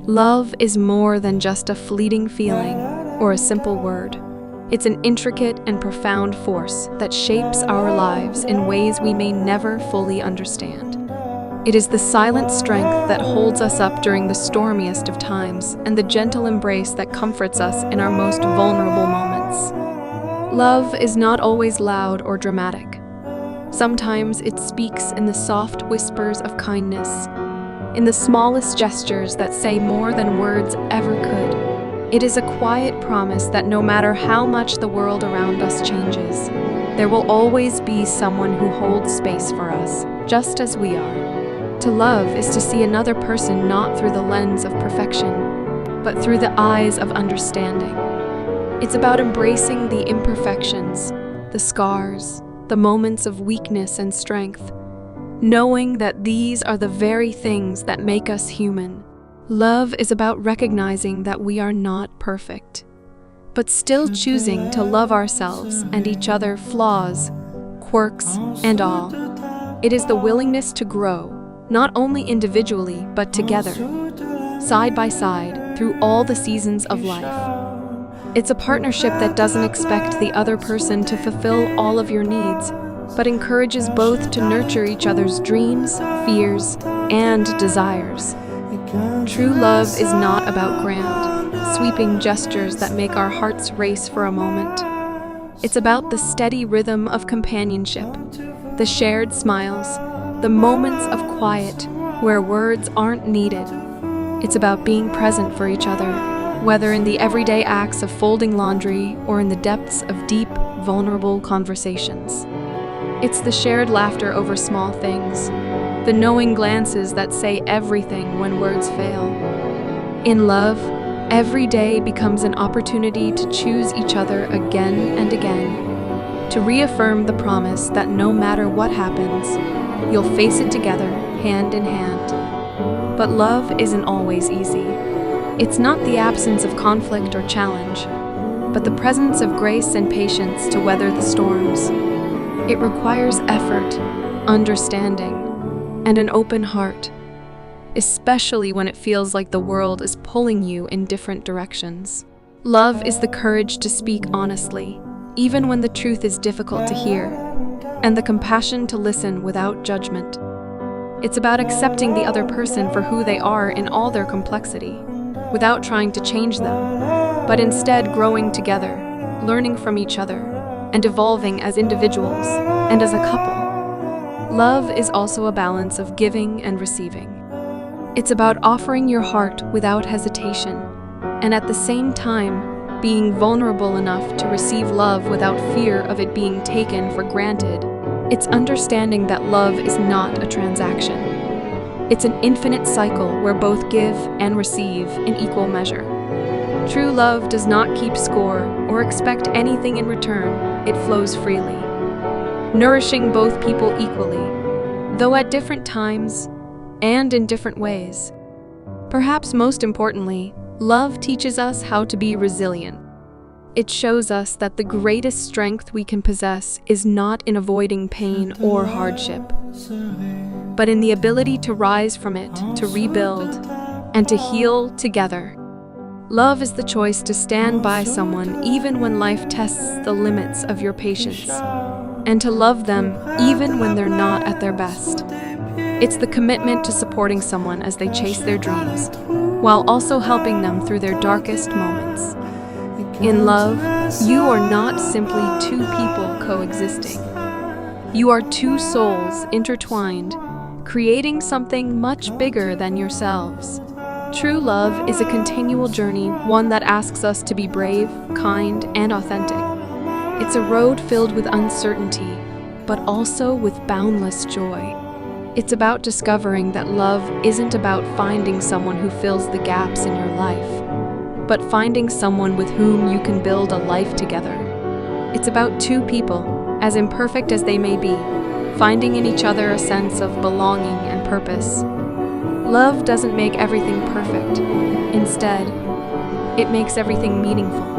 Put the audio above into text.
Love is more than just a fleeting feeling or a simple word. It's an intricate and profound force that shapes our lives in ways we may never fully understand. It is the silent strength that holds us up during the stormiest of times and the gentle embrace that comforts us in our most vulnerable moments. Love is not always loud or dramatic. Sometimes it speaks in the soft whispers of kindness, in the smallest gestures that say more than words ever could. It is a quiet promise that no matter how much the world around us changes, there will always be someone who holds space for us, just as we are. To love is to see another person not through the lens of perfection, but through the eyes of understanding. It's about embracing the imperfections, the scars, the moments of weakness and strength, knowing that these are the very things that make us human. Love is about recognizing that we are not perfect, but still choosing to love ourselves and each other, flaws, quirks, and all. It is the willingness to grow, not only individually, but together, side by side, through all the seasons of life. It's a partnership that doesn't expect the other person to fulfill all of your needs, but encourages both to nurture each other's dreams, fears, and desires. True love is not about grand, sweeping gestures that make our hearts race for a moment. It's about the steady rhythm of companionship, the shared smiles, the moments of quiet where words aren't needed. It's about being present for each other, whether in the everyday acts of folding laundry or in the depths of deep, vulnerable conversations. It's the shared laughter over small things, the knowing glances that say everything when words fail. In love, every day becomes an opportunity to choose each other again and again, to reaffirm the promise that no matter what happens, you'll face it together, hand in hand. But love isn't always easy. It's not the absence of conflict or challenge, but the presence of grace and patience to weather the storms. It requires effort, understanding, and an open heart, especially when it feels like the world is pulling you in different directions. Love is the courage to speak honestly, even when the truth is difficult to hear, and the compassion to listen without judgment. It's about accepting the other person for who they are in all their complexity, without trying to change them, but instead growing together, learning from each other, and evolving as individuals and as a couple. Love is also a balance of giving and receiving. It's about offering your heart without hesitation, and at the same time, being vulnerable enough to receive love without fear of it being taken for granted. It's understanding that love is not a transaction. It's an infinite cycle where both give and receive in equal measure. True love does not keep score or expect anything in return. It flows freely, nourishing both people equally, though at different times and in different ways. Perhaps most importantly, love teaches us how to be resilient. It shows us that the greatest strength we can possess is not in avoiding pain or hardship, but in the ability to rise from it, to rebuild, and to heal together. Love is the choice to stand by someone even when life tests the limits of your patience, and to love them even when they're not at their best. It's the commitment to supporting someone as they chase their dreams, while also helping them through their darkest moments. In love, you are not simply two people coexisting. You are two souls intertwined, creating something much bigger than yourselves. True love is a continual journey, one that asks us to be brave, kind, and authentic. It's a road filled with uncertainty, but also with boundless joy. It's about discovering that love isn't about finding someone who fills the gaps in your life, but finding someone with whom you can build a life together. It's about two people, as imperfect as they may be, finding in each other a sense of belonging and purpose. Love doesn't make everything perfect. Instead, it makes everything meaningful.